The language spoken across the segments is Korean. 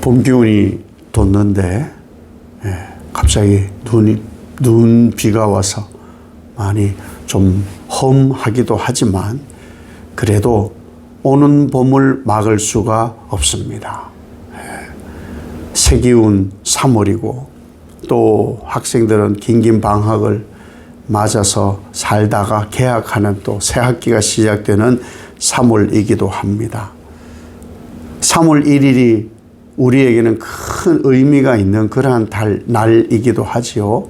봄 기운이 돋는데 갑자기 비가 와서 많이 좀 험하기도 하지만 그래도 오는 봄을 막을 수가 없습니다. 새 기운 3월이고 또 학생들은 긴 방학을 맞아서 살다가 개학하는 또 새 학기가 시작되는 3월이기도 합니다. 3월 1일이 우리에게는 큰 의미가 있는 그러한 날이기도 하지요.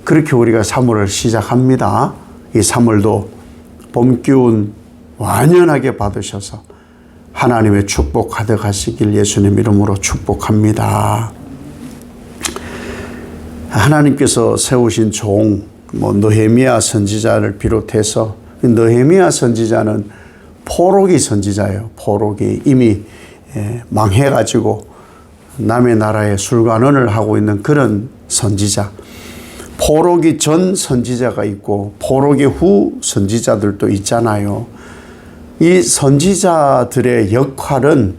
그렇게 우리가 3월을 시작합니다. 이 3월도 봄 기운 완연하게 받으셔서 하나님의 축복 가득하시길 예수님 이름으로 축복합니다. 하나님께서 세우신 종, 느헤미야 선지자를 비롯해서, 느헤미야 선지자는 포로기 선지자예요. 포로기 이미 망해가지고 남의 나라에 술관원을 하고 있는 그런 선지자. 포로기 전 선지자가 있고 포로기 후 선지자들도 있잖아요. 이 선지자들의 역할은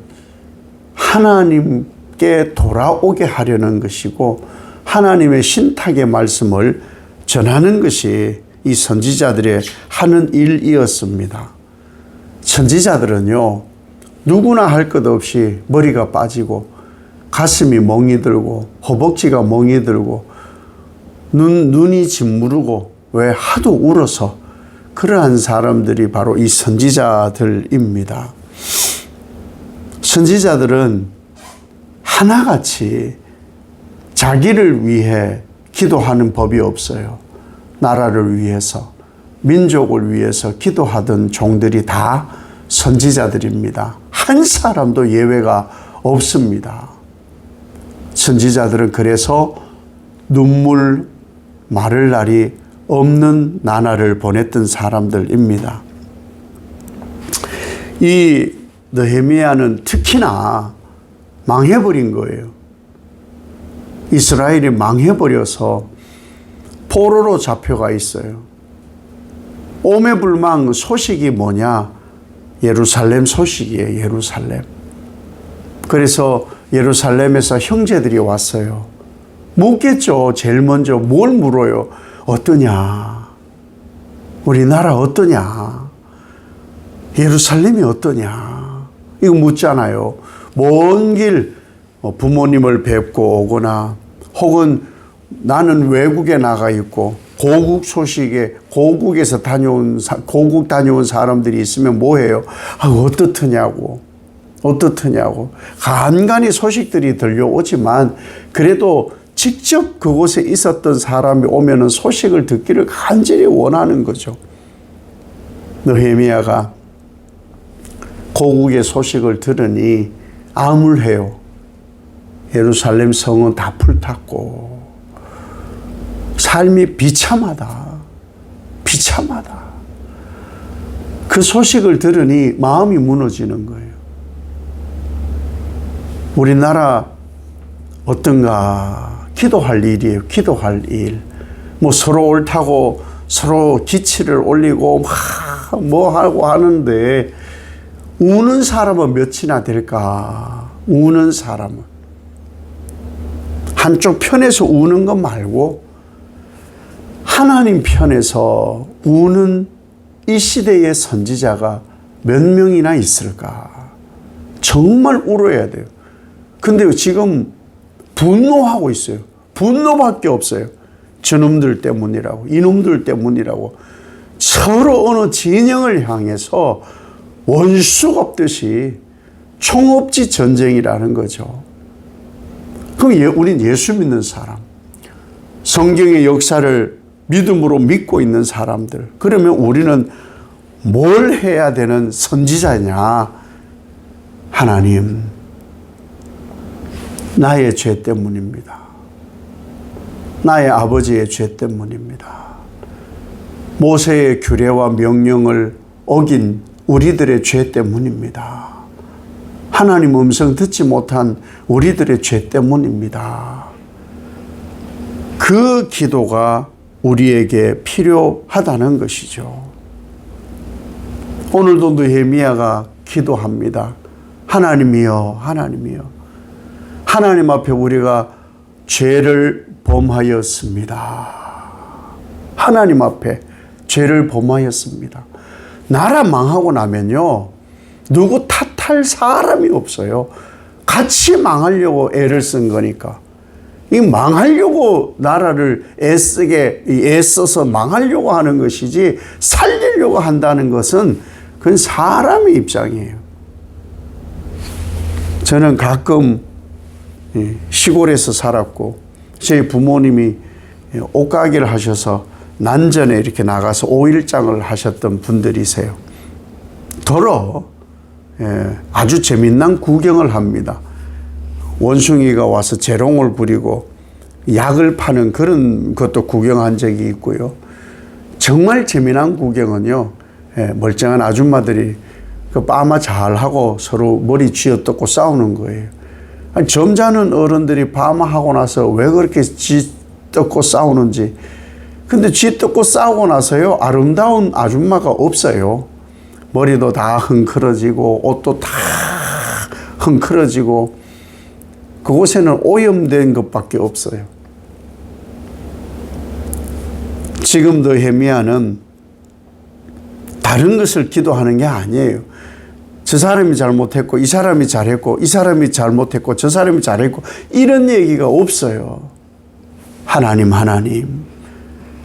하나님께 돌아오게 하려는 것이고 하나님의 신탁의 말씀을 전하는 것이 이 선지자들의 하는 일이었습니다. 선지자들은요, 누구나 할 것 없이 머리가 빠지고 가슴이 멍이 들고 허벅지가 멍이 들고 눈이 짓무르고 왜 하도 울어서 그러한 사람들이 바로 이 선지자들입니다. 선지자들은 하나같이 자기를 위해 기도하는 법이 없어요. 나라를 위해서, 민족을 위해서 기도하던 종들이 다 선지자들입니다. 한 사람도 예외가 없습니다. 선지자들은 그래서 눈물 마를 날이 없는 나날을 보냈던 사람들입니다. 이 느헤미야는 특히나 망해버린 거예요. 이스라엘이 망해버려서 포로로 잡혀가 있어요. 오매불망 소식이 뭐냐? 예루살렘 소식이에요. 예루살렘. 그래서 예루살렘에서 형제들이 왔어요. 묻겠죠. 제일 먼저 뭘 물어요? 어떠냐? 우리나라 어떠냐? 예루살렘이 어떠냐? 이거 묻잖아요. 먼 길 부모님을 뵙고 오거나 혹은 나는 외국에 나가 있고 고국 소식에 고국 다녀온 사람들이 있으면 뭐해요? 어떻더냐고 간간히 소식들이 들려오지만 그래도 직접 그곳에 있었던 사람이 오면은 소식을 듣기를 간절히 원하는 거죠. 느헤미야가 고국의 소식을 들으니 암울해요. 예루살렘 성은 다 불탔고 삶이 비참하다. 그 소식을 들으니 마음이 무너지는 거예요. 우리나라 어떤가? 기도할 일이에요. 기도할 일. 서로 옳다고 서로 기치를 올리고 뭐 하고 하는데 우는 사람은 몇이나 될까? 우는 사람은. 한쪽 편에서 우는 것 말고 하나님 편에서 우는 이 시대의 선지자가 몇 명이나 있을까? 정말 울어야 돼요. 근데 지금 분노하고 있어요. 분노밖에 없어요. 저놈들 때문이라고, 이놈들 때문이라고 서로 어느 진영을 향해서 원수 갚듯이 총업지 전쟁이라는 거죠. 그럼 우린 예수 믿는 사람, 성경의 역사를 믿음으로 믿고 있는 사람들, 그러면 우리는 뭘 해야 되는 선지자냐? 하나님, 나의 죄 때문입니다. 나의 아버지의 죄 때문입니다. 모세의 규례와 명령을 어긴 우리들의 죄 때문입니다. 하나님 음성 듣지 못한 우리들의 죄 때문입니다. 그 기도가 우리에게 필요하다는 것이죠. 오늘도 느헤미야가 기도합니다. 하나님이여, 하나님이여. 하나님 앞에 우리가 죄를 범하였습니다. 하나님 앞에 죄를 범하였습니다. 나라 망하고 나면요, 누구 탓할 사람이 없어요. 같이 망하려고 애를 쓴 거니까. 이 망하려고 나라를 애써서 망하려고 하는 것이지, 살리려고 한다는 것은 그건 사람의 입장이에요. 저는 가끔 시골에서 살았고, 저희 부모님이 옷가게를 하셔서 난전에 이렇게 나가서 5일장을 하셨던 분들이세요. 아주 재미난 구경을 합니다. 원숭이가 와서 재롱을 부리고 약을 파는 그런 것도 구경한 적이 있고요. 정말 재미난 구경은요, 멀쩡한 아줌마들이 그 빠마 잘하고 서로 머리 쥐어뜯고 싸우는 거예요. 아니, 점잖은 어른들이 파마하고 나서 왜 그렇게 쥐뜯고 싸우는지. 근데 쥐뜯고 싸우고 나서요, 아름다운 아줌마가 없어요. 머리도 다 흥크러지고 옷도 다 흥크러지고 그곳에는 오염된 것밖에 없어요. 지금 느헤미야는 다른 것을 기도하는 게 아니에요. 저 사람이 잘못했고 이 사람이 잘했고 이 사람이 잘못했고 저 사람이 잘했고 이런 얘기가 없어요. 하나님,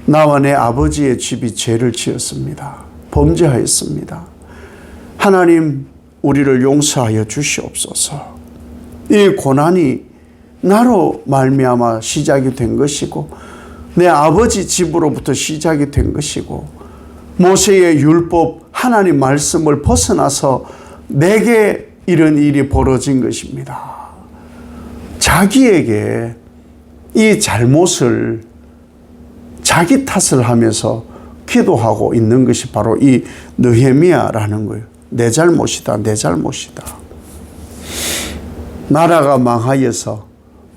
나와 내 아버지의 집이 죄를 지었습니다. 범죄하였습니다. 하나님, 우리를 용서하여 주시옵소서. 이 고난이 나로 말미암아 시작이 된 것이고 내 아버지 집으로부터 시작이 된 것이고 모세의 율법 하나님 말씀을 벗어나서 내게 이런 일이 벌어진 것입니다. 자기에게 이 잘못을 자기 탓을 하면서 기도하고 있는 것이 바로 이 느헤미야라는 거예요. 내 잘못이다, 내 잘못이다. 나라가 망하여서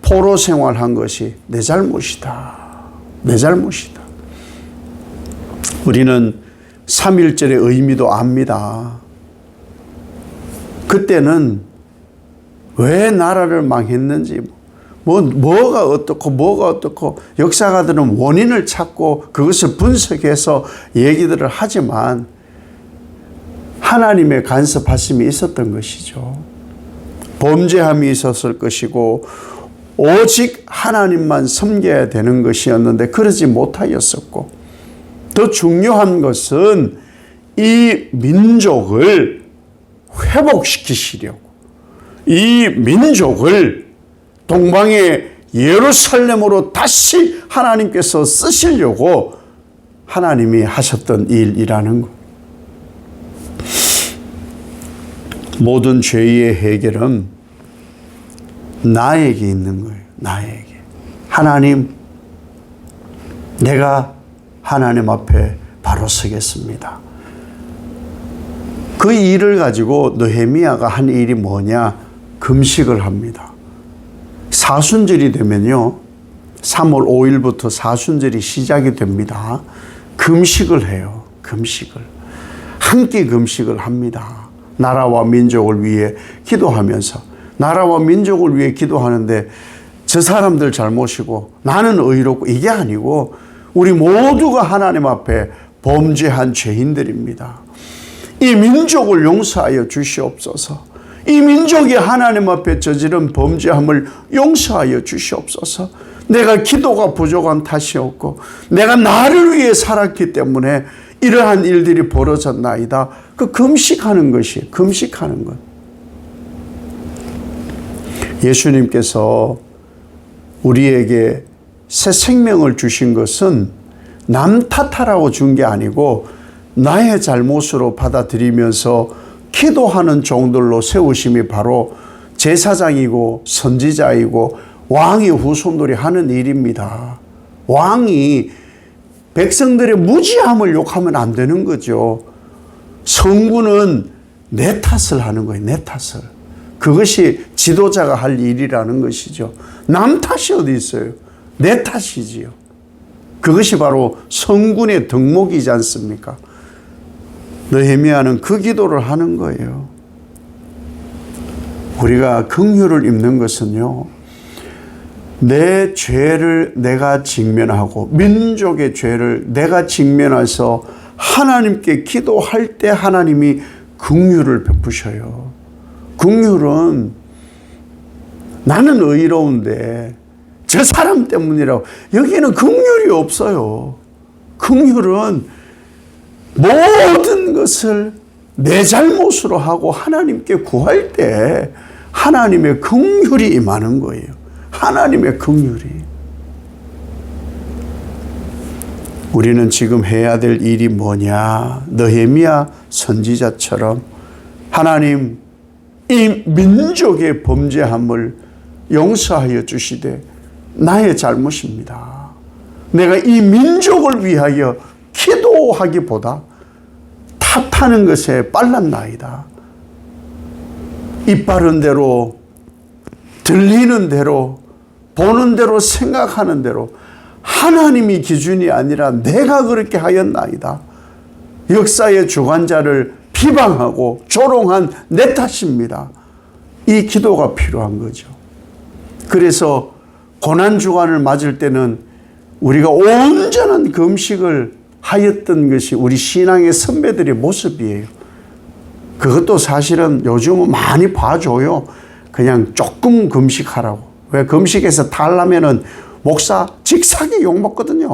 포로 생활한 것이 내 잘못이다, 내 잘못이다. 우리는 3.1절의 의미도 압니다. 그때는 왜 나라를 망했는지, 뭐가 어떻고 역사가들은 원인을 찾고 그것을 분석해서 얘기들을 하지만 하나님의 간섭하심이 있었던 것이죠. 범죄함이 있었을 것이고 오직 하나님만 섬겨야 되는 것이었는데 그러지 못하였었고, 더 중요한 것은 이 민족을 회복시키시려고, 이 민족을 동방의 예루살렘으로 다시 하나님께서 쓰시려고 하나님이 하셨던 일이라는 것. 모든 죄의 해결은 나에게 있는 거예요. 나에게. 하나님, 내가 하나님 앞에 바로 서겠습니다. 그 일을 가지고 느헤미야가 한 일이 뭐냐? 금식을 합니다. 사순절이 되면요, 3월 5일부터 사순절이 시작이 됩니다. 금식을 해요. 금식을. 한 끼 금식을 합니다. 나라와 민족을 위해 기도하면서. 나라와 민족을 위해 기도하는데 저 사람들 잘못이고 나는 의롭고 이게 아니고 우리 모두가 하나님 앞에 범죄한 죄인들입니다. 이 민족을 용서하여 주시옵소서. 이 민족이 하나님 앞에 저지른 범죄함을 용서하여 주시옵소서. 내가 기도가 부족한 탓이었고 내가 나를 위해 살았기 때문에 이러한 일들이 벌어졌나이다. 그 금식하는 것이, 금식하는 것. 예수님께서 우리에게 새 생명을 주신 것은 남 탓하라고 준 게 아니고 나의 잘못으로 받아들이면서 기도하는 종들로 세우심이 바로 제사장이고 선지자이고 왕이 후손들이 하는 일입니다. 왕이 백성들의 무지함을 욕하면 안 되는 거죠. 성군은 내 탓을 하는 거예요. 내 탓을. 그것이 지도자가 할 일이라는 것이죠. 남 탓이 어디 있어요? 내 탓이지요. 그것이 바로 성군의 덕목이지 않습니까? 느헤미야는 그 기도를 하는 거예요. 우리가 긍휼을 입는 것은요, 내 죄를 내가 직면하고 민족의 죄를 내가 직면해서 하나님께 기도할 때 하나님이 긍휼을 베푸셔요. 긍휼은 나는 의로운데 저 사람 때문이라고. 여기는 긍휼이 없어요. 긍휼은 모든 것을 내 잘못으로 하고 하나님께 구할 때 하나님의 긍휼이 임하는 거예요. 하나님의 긍휼이. 우리는 지금 해야 될 일이 뭐냐? 느헤미야 선지자처럼 하나님 이 민족의 범죄함을 용서하여 주시되 나의 잘못입니다. 내가 이 민족을 위하여 기도하기보다 탓하는 것에 빨랐나이다. 입 바른 대로, 들리는 대로, 보는 대로, 생각하는 대로 하나님이 기준이 아니라 내가 그렇게 하였나이다. 역사의 주관자를 비방하고 조롱한 내 탓입니다. 이 기도가 필요한 거죠. 그래서 고난주간을 맞을 때는 우리가 온전한 금식을 하였던 것이 우리 신앙의 선배들의 모습이에요. 그것도 사실은 요즘은 많이 봐줘요. 그냥 조금 금식하라고. 왜 금식에서 탈라면은 목사 직사게 욕먹거든요.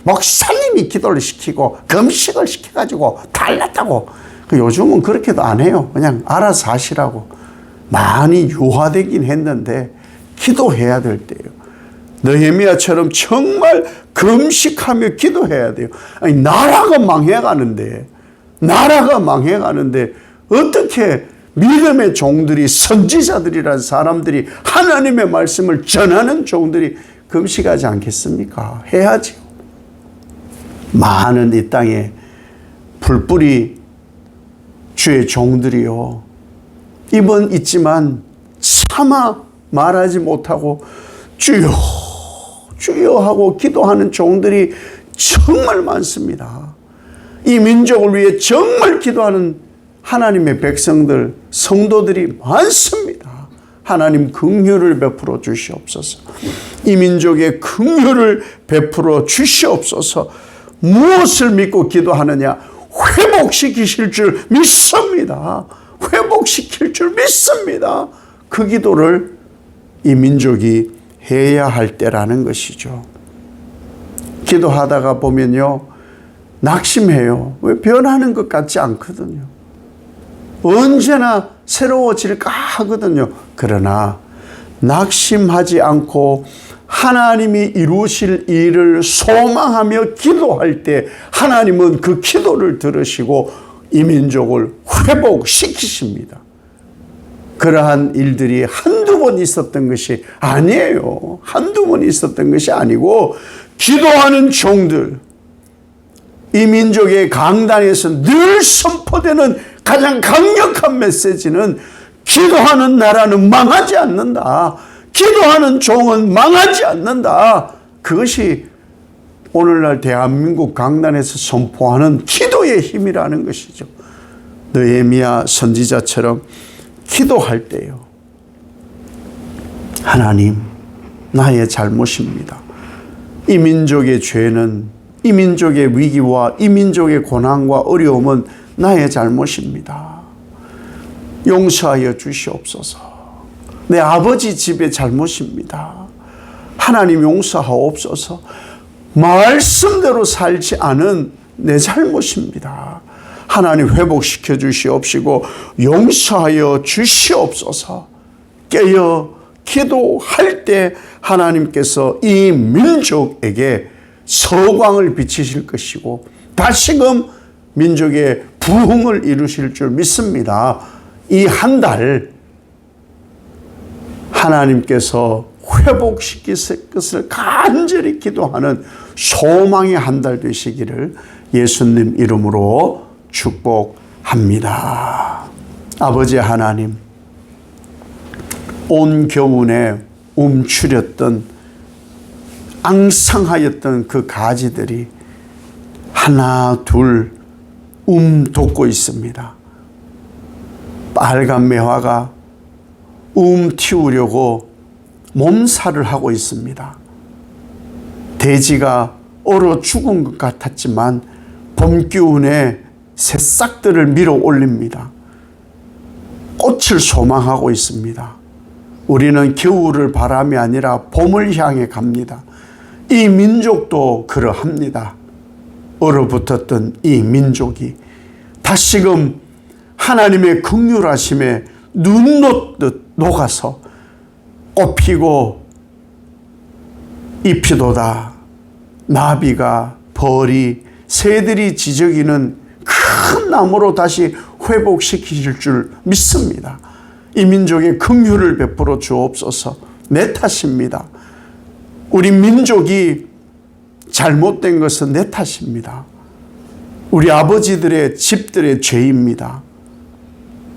목사님이 기도를 시키고 금식을 시켜가지고 달랐다고. 요즘은 그렇게도 안 해요. 그냥 알아서 하시라고. 많이 유화되긴 했는데 기도해야 될 때예요. 느헤미야처럼 정말 금식하며 기도해야 돼요. 아니, 나라가 망해가는데 어떻게 믿음의 종들이, 선지자들이란 사람들이, 하나님의 말씀을 전하는 종들이 금식하지 않겠습니까? 해야죠. 많은 이 땅에 불뿌리 주의 종들이요, 입은 있지만 차마 말하지 못하고 주여 주여 하고 기도하는 종들이 정말 많습니다. 이 민족을 위해 정말 기도하는 하나님의 백성들, 성도들이 많습니다. 하나님 긍휼을 베풀어 주시옵소서. 이 민족에 긍휼을 베풀어 주시옵소서. 무엇을 믿고 기도하느냐? 회복시키실 줄 믿습니다. 회복시킬 줄 믿습니다. 그 기도를 이 민족이 해야 할 때라는 것이죠. 기도하다가 보면요, 낙심해요. 왜? 변하는 것 같지 않거든요. 언제나 새로워질까 하거든요. 그러나 낙심하지 않고 하나님이 이루실 일을 소망하며 기도할 때 하나님은 그 기도를 들으시고 이 민족을 회복시키십니다. 그러한 일들이 한두 번 있었던 것이 아니에요. 한두 번 있었던 것이 아니고, 기도하는 종들, 이 민족의 강단에서 늘 선포되는 가장 강력한 메시지는 기도하는 나라는 망하지 않는다. 기도하는 종은 망하지 않는다. 그것이 오늘날 대한민국 강단에서 선포하는 기도의 힘이라는 것이죠. 느헤미야 선지자처럼 기도할 때요, 하나님, 나의 잘못입니다. 이 민족의 죄는, 이 민족의 위기와 이 민족의 고난과 어려움은 나의 잘못입니다. 용서하여 주시옵소서. 내 아버지 집의 잘못입니다. 하나님 용서하옵소서. 말씀대로 살지 않은 내 잘못입니다. 하나님 회복시켜 주시옵시고 용서하여 주시옵소서. 깨어 기도할 때 하나님께서 이 민족에게 서광을 비치실 것이고 다시금 민족의 부흥을 이루실 줄 믿습니다. 이 한 달 하나님께서 회복시키실 것을 간절히 기도하는 소망의 한 달 되시기를 예수님 이름으로 축복합니다. 아버지 하나님, 온 겨우내 움츠렸던, 앙상하였던 그 가지들이 하나 둘 돋고 있습니다. 빨간 매화가 틔우려고 몸살을 하고 있습니다. 대지가 얼어 죽은 것 같았지만 봄 기운에 새싹들을 밀어 올립니다. 꽃을 소망하고 있습니다. 우리는 겨울을 바람이 아니라 봄을 향해 갑니다. 이 민족도 그러합니다. 얼어붙었던 이 민족이 다시금 하나님의 긍휼하심에 눈 녹듯 녹아서 꽃피고 잎이도다. 나비가 벌이 새들이 지저귀는 큰 나무로 다시 회복시키실 줄 믿습니다. 이 민족의 긍휼을 베풀어 주옵소서. 내 탓입니다. 우리 민족이 잘못된 것은 내 탓입니다. 우리 아버지들의 집들의 죄입니다.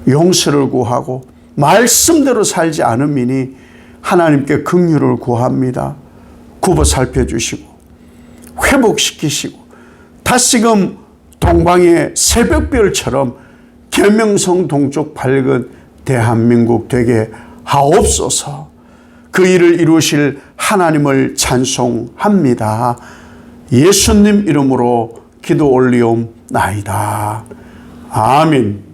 용서를 구하고 말씀대로 살지 않음이니 하나님께 긍휼을 구합니다. 굽어 살펴주시고 회복시키시고 다시금 동방의 새벽별처럼 계명성 동쪽 밝은 대한민국 되게 하옵소서. 그 일을 이루실 하나님을 찬송합니다. 예수님 이름으로 기도 올리옵나이다. 아멘.